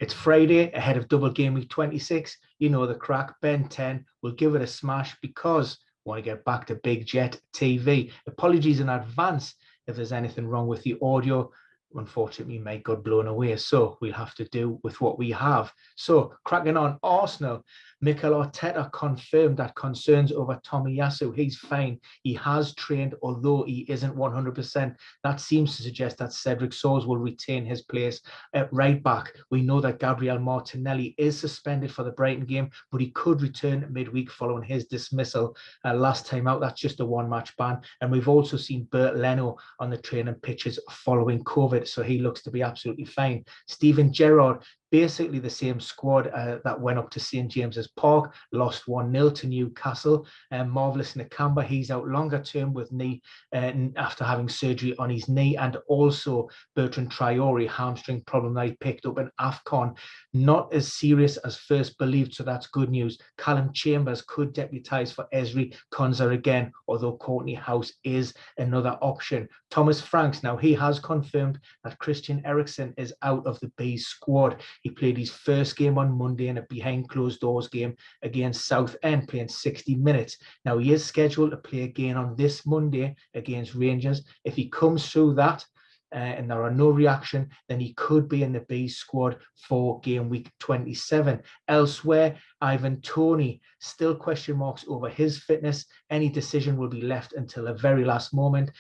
It's Friday ahead of Double Gameweek 26. You know the crack. Ben 10 will give it a smash because we want to get back to Big Jet TV. Apologies in advance if there's anything wrong with the audio. Unfortunately, my God blown away. So we'll have to do with what we have. So cracking on, Arsenal. Mikel Arteta confirmed that concerns over Tomiyasu. He's fine. He has trained, although he isn't 100%. That seems to suggest that Cedric Soares will retain his place at right back. We know that Gabriel Martinelli is suspended for the Brighton game, but he could return midweek following his dismissal last time out. That's just a one-match ban. And we've also seen Bert Leno on the training pitches following COVID, so he looks to be absolutely fine. Steven Gerrard, basically the same squad that went up to St James's Park, lost 1-0 to Newcastle. Marvellous Nakamba, he's out longer term with knee after having surgery on his knee, and also Bertrand Traore, hamstring problem that he picked up in AFCON. Not as serious as first believed, so that's good news. Callum Chambers could deputise for Ezri Konsa again, although Courtney House is another option. Thomas Franks, now he has confirmed that Christian Eriksen is out of the Bees squad. He played his first game on Monday in a behind closed doors game against Southend, playing 60 minutes. Now, he is scheduled to play again on this Monday against Rangers. If he comes through that, and there are no reaction, then he could be in the B squad for game week 27. Elsewhere, Ivan Toney, still question marks over his fitness. Any decision will be left until the very last moment.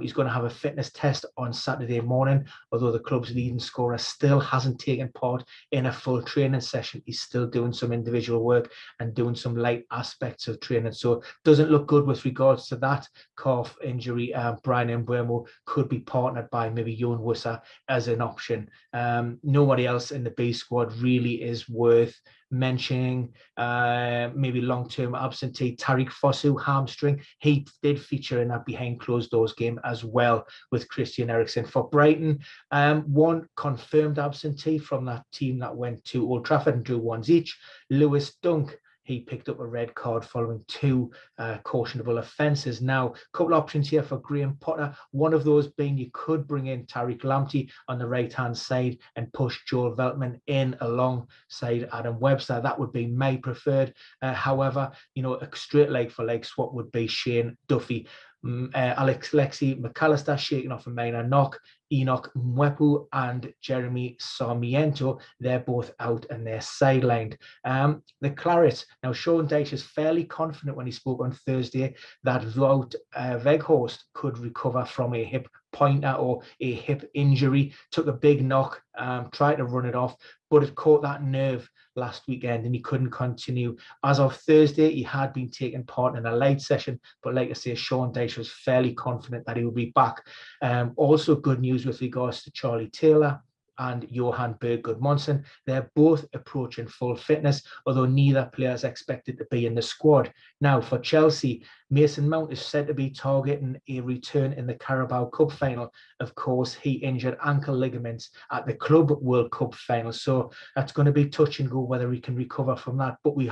He's going to have a fitness test on Saturday morning, although the club's leading scorer still hasn't taken part in a full training session. He's still doing some individual work and doing some light aspects of training, so doesn't look good with regards to that calf injury. Brian Mbeumo could be partnered by maybe Johan Wissa as an option. Nobody else in the B squad really is worth mentioning. Maybe long-term absentee Tariq Fosu, hamstring. He did feature in that behind closed doors game as well with Christian Eriksen. For Brighton, one confirmed absentee from that team that went to Old Trafford and drew ones each, Lewis Dunk. He picked up a red card following 2 cautionable offences. Now, a couple options here for Graham Potter. One of those being you could bring in Tariq Lamptey on the right-hand side and push Joel Veltman in alongside Adam Webster. That would be my preferred. However, a straight leg-for-leg swap would be Shane Duffy. Alexi McAllister shaking off a minor knock. Enoch Mwepu and Jeremy Sarmiento, they're both out and they're sidelined. The Claret, now Sean Dyche is fairly confident when he spoke on Thursday that Wout Weghorst could recover from a hip pointer or a hip injury. Took a big knock, tried to run it off, but it caught that nerve last weekend and he couldn't continue. As of Thursday, he had been taking part in a light session, but like I say, Sean Dyche was fairly confident that he would be back. Also good news with regards to Charlie Taylor and Johan Berg Gudmundsson. They're both approaching full fitness, although neither player is expected to be in the squad. Now, for Chelsea, Mason Mount is said to be targeting a return in the Carabao Cup final. Of course, he injured ankle ligaments at the Club World Cup final, so that's going to be touch and go whether he can recover from that. But we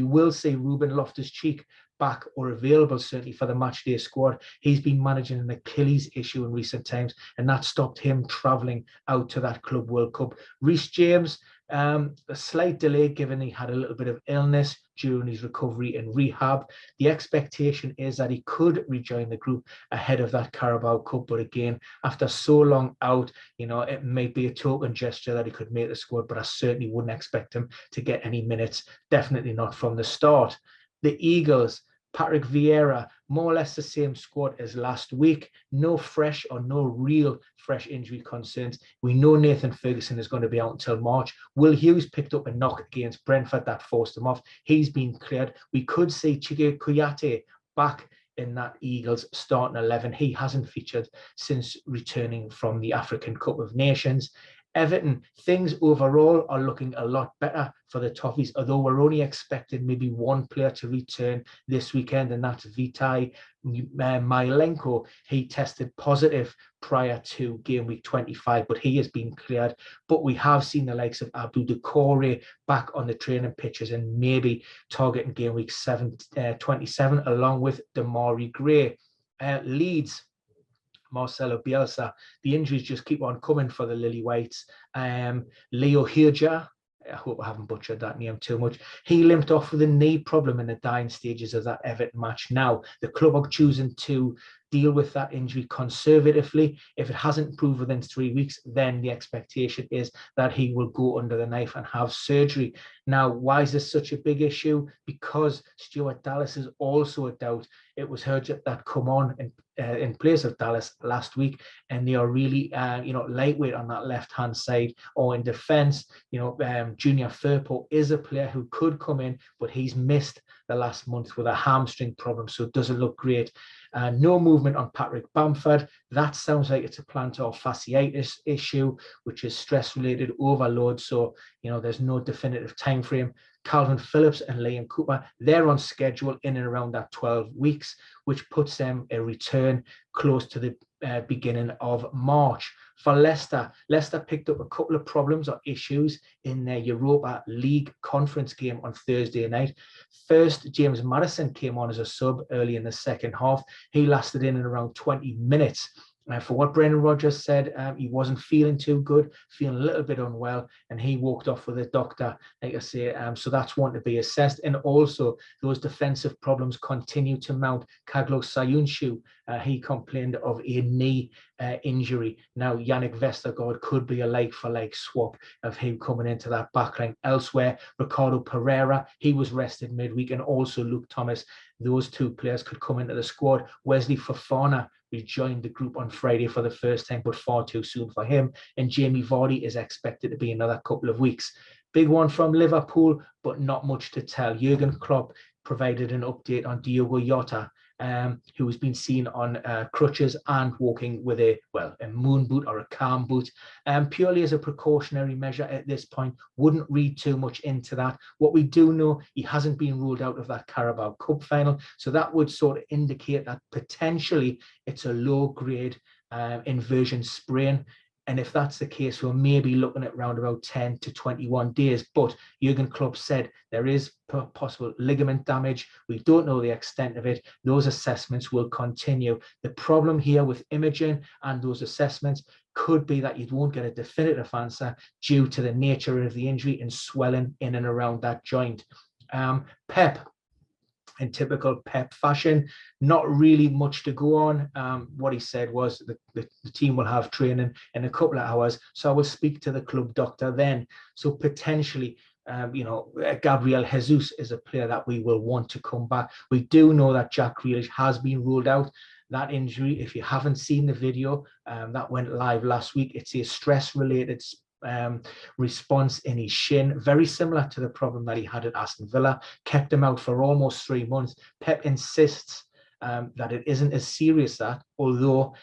will see Ruben Loftus-Cheek back or available, certainly for the matchday squad. He's been managing an Achilles issue in recent times, and that stopped him travelling out to that Club World Cup. Reece James, a slight delay given he had a little bit of illness during his recovery and rehab. The expectation is that he could rejoin the group ahead of that Carabao Cup, but again, after so long out, it may be a token gesture that he could make the squad, but I certainly wouldn't expect him to get any minutes, definitely not from the start. The Eagles, Patrick Vieira, more or less the same squad as last week. No fresh or no real fresh injury concerns. We know Nathan Ferguson is going to be out until March. Will Hughes picked up a knock against Brentford that forced him off. He's been cleared. We could see Chike Kouyaté back in that Eagles starting 11. He hasn't featured since returning from the African Cup of Nations. Everton, things overall are looking a lot better for the Toffees, although we're only expecting maybe one player to return this weekend, and that's Vitai Mylenko. He tested positive prior to game week 25, but he has been cleared. But we have seen the likes of Abdou Doucouré back on the training pitches and maybe targeting game week 27, along with Damari Gray. Leeds, Marcelo Bielsa. The injuries just keep on coming for the Lily Whites. Leo Hirja, I hope I haven't butchered that name too much. He limped off with a knee problem in the dying stages of that Everton match. Now, the club are choosing to deal with that injury conservatively. If it hasn't improved within 3 weeks, then the expectation is that he will go under the knife and have surgery. Now, why is this such a big issue? Because Stuart Dallas is also a doubt. It was heard that come on in place of Dallas last week, and they are really, lightweight on that left-hand side or in defence. Junior Firpo is a player who could come in, but he's missed the last month with a hamstring problem, so it doesn't look great. No movement on Patrick Bamford. That sounds like it's a plantar fasciitis issue, which is stress-related overload. So, there's no definitive time frame. Calvin Phillips and Liam Cooper, they're on schedule in and around that 12 weeks, which puts them a return close to the beginning of March. For Leicester picked up a couple of problems or issues in their Europa League conference game on Thursday night. First, James Madison came on as a sub early in the second half. He lasted in and around 20 minutes. For what Brendan Rodgers said, he wasn't feeling too good, feeling a little bit unwell, and he walked off with a doctor, like I say. So that's one to be assessed. And also, those defensive problems continue to mount. Kaglo Sayunshu, he complained of a knee injury. Now, Yannick Vestergaard could be a like-for-like swap of him coming into that backline. Elsewhere, Ricardo Pereira, he was rested midweek, and also Luke Thomas. Those two players could come into the squad. Wesley Fofana rejoined the group on Friday for the first time, but far too soon for him. And Jamie Vardy is expected to be another couple of weeks. Big one from Liverpool, but not much to tell. Jurgen Klopp provided an update on Diogo Jota, who has been seen on crutches and walking with a moon boot or a calm boot, purely as a precautionary measure at this point. Wouldn't read too much into that. What we do know, he hasn't been ruled out of that Carabao Cup final, so that would sort of indicate that potentially it's a low-grade inversion sprain. And if that's the case, we're maybe looking at around about 10 to 21 days. But Jurgen Klopp said there is possible ligament damage. We don't know the extent of it. Those assessments will continue. The problem here with imaging and those assessments could be that you won't get a definitive answer due to the nature of the injury and swelling in and around that joint. Pep, in typical Pep fashion, not really much to go on. What he said was the team will have training in a couple of hours, so I will speak to the club doctor then. So potentially, Gabriel Jesus is a player that we will want to come back. We do know that Jack Grealish has been ruled out. That injury, if you haven't seen the video that went live last week, it's a stress-related response in his shin, very similar to the problem that he had at Aston Villa, kept him out for almost 3 months. Pep insists that it isn't as serious that, although,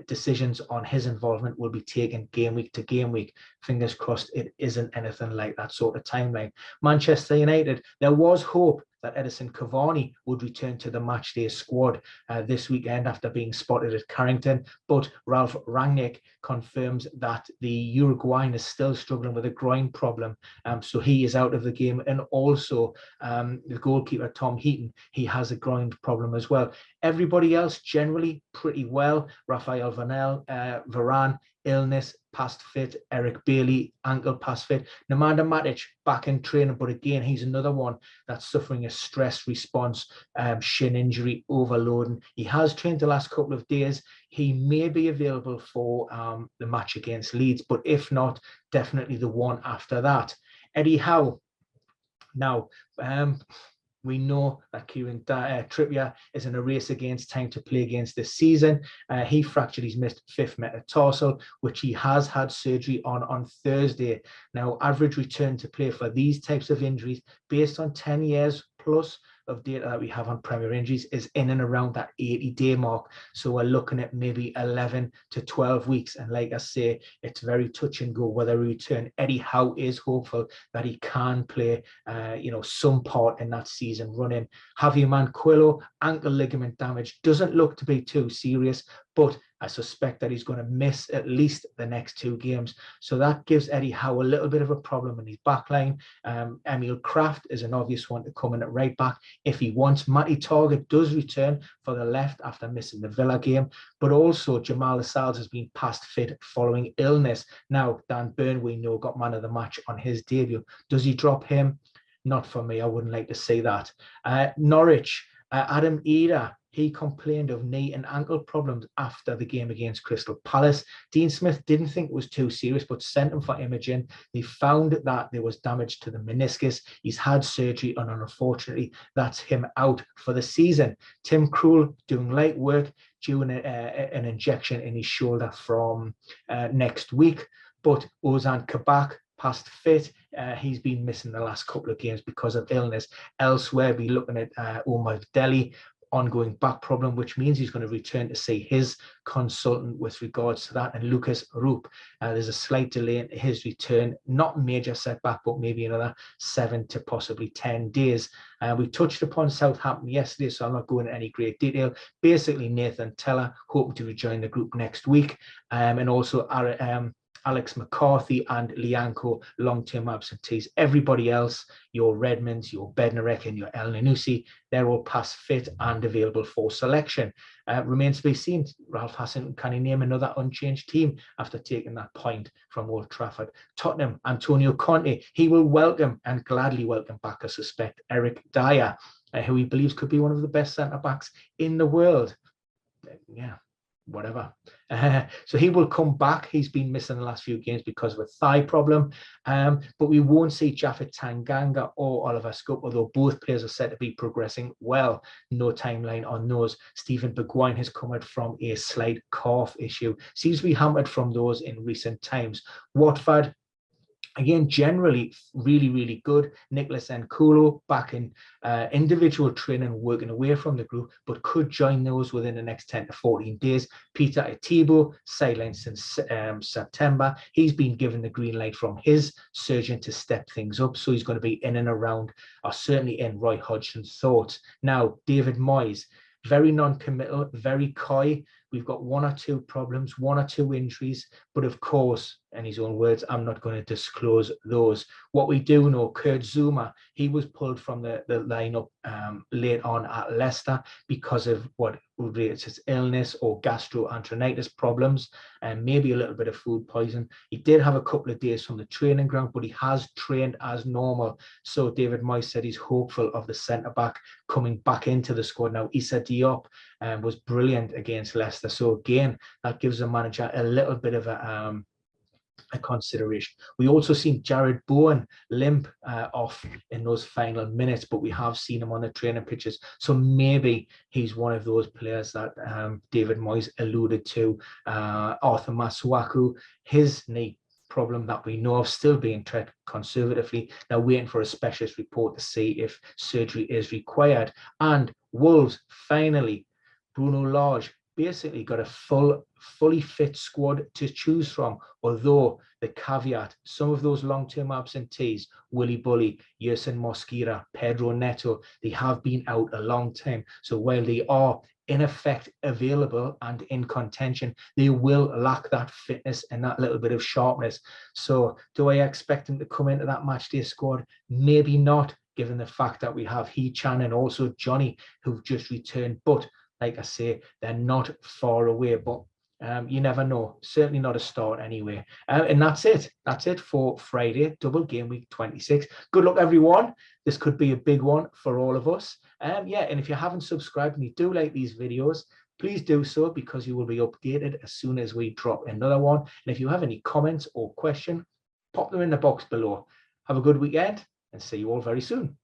decisions on his involvement will be taken game week to game week. Fingers crossed it isn't anything like that sort of timeline. Manchester United, there was hope that Edison Cavani would return to the matchday squad this weekend after being spotted at Carrington, but Ralph Rangnick confirms that the Uruguayan is still struggling with a groin problem, so he is out of the game. And also the goalkeeper Tom Heaton, he has a groin problem as well. Everybody else generally pretty well. Rafael Varane, illness, past fit. Eric Bailey, ankle past fit. Nemanja Matic back in training, but again, he's another one that's suffering a stress response, shin injury, overloading. He has trained the last couple of days. He may be available for the match against Leeds, but if not, definitely the one after that. Eddie Howe. Now, we know that Kieran Trippier is in a race against time to play against this season. He fractured his fifth metatarsal, which he has had surgery on Thursday. Now, average return to play for these types of injuries, based on 10 years plus of data that we have on Premier injuries, is in and around that 80-day mark. So we're looking at maybe 11 to 12 weeks. And like I say, it's very touch and go whether he return. Eddie Howe is hopeful that he can play, some part in that season running. Javier Manquillo, ankle ligament damage, doesn't look to be too serious, but I suspect that he's going to miss at least the next 2 games. So that gives Eddie Howe a little bit of a problem in his back line. Emil Kraft is an obvious one to come in at right back if he wants. Matty Target does return for the left after missing the Villa game, but also Jamal Lascelles has been past fit following illness. Now, Dan Burn, we know, got man of the match on his debut. Does he drop him? Not for me. I wouldn't like to see that. Norwich, Adam Eder, he complained of knee and ankle problems after the game against Crystal Palace. Dean Smith didn't think it was too serious, but sent him for imaging. They found that there was damage to the meniscus. He's had surgery, and unfortunately, that's him out for the season. Tim Krul doing light work, due an injection in his shoulder from next week. But Ozan Kabak, past fit, he's been missing the last couple of games because of illness. Elsewhere, we're looking at Omar Deli, ongoing back problem, which means he's going to return to see his consultant with regards to that. And Lucas Roop, there's a slight delay in his return, not major setback, but maybe another 7 to possibly 10 days. We touched upon Southampton yesterday, so I'm not going into any great detail. Basically, Nathan Teller hoping to rejoin the group next week, and also Alex McCarthy and Lianco, long-term absentees. Everybody else, your Redmonds, your Bednarek and your El Nanusi, they're all past fit and available for selection. Remains to be seen. Ralph Hasenhüttl, can he name another unchanged team after taking that point from Old Trafford? Tottenham, Antonio Conte, he will welcome and gladly welcome back, I suspect, Eric Dyer, who he believes could be one of the best centre-backs in the world. Yeah. Whatever. So he will come back. He's been missing the last few games because of a thigh problem. But we won't see Japhet Tanganga or Oliver Scope, although both players are said to be progressing well. No timeline on those. Stephen Bergwijn has come out from a slight calf issue. Seems to be hampered from those in recent times. Watford, again, generally really, really good. Nicholas Nkulo back in individual training, working away from the group, but could join those within the next 10 to 14 days. Peter Atibo, sidelined since September. He's been given the green light from his surgeon to step things up, so he's going to be in and around, or certainly in Roy Hodgson's thoughts. Now, David Moyes, very non-committal, very coy. We've got 1 or 2 problems, 1 or 2 injuries, but of course, in his own words, I'm not going to disclose those. What we do know, Kurt Zuma, he was pulled from the lineup late on at Leicester because of what rates as illness or gastroenteritis problems, and maybe a little bit of food poison. He did have a couple of days from the training ground, but he has trained as normal. So David Moyes said he's hopeful of the centre-back coming back into the squad. Now, Issa Diop was brilliant against Leicester. So again, that gives the manager a little bit of a consideration. We also seen Jared Bowen limp off in those final minutes, but we have seen him on the training pitches. So maybe he's one of those players that David Moyes alluded to. Arthur Masuaku, his knee problem that we know of, still being treated conservatively. Now waiting for a specialist report to see if surgery is required. And Wolves, finally, Bruno Lage basically got a fully fit squad to choose from, although the caveat, some of those long-term absentees, Willy Bully, Yerson Mosquera, Pedro Neto, they have been out a long time. So while they are in effect available and in contention, they will lack that fitness and that little bit of sharpness. So do I expect them to come into that matchday squad? Maybe not, given the fact that we have He-Chan and also Johnny who've just returned. But like I say, they're not far away, but you never know. Certainly not a start anyway. And that's it. That's it for Friday, Double Game Week 26. Good luck, everyone. This could be a big one for all of us. Yeah, and if you haven't subscribed and you do like these videos, please do so, because you will be updated as soon as we drop another one. And if you have any comments or questions, pop them in the box below. Have a good weekend and see you all very soon.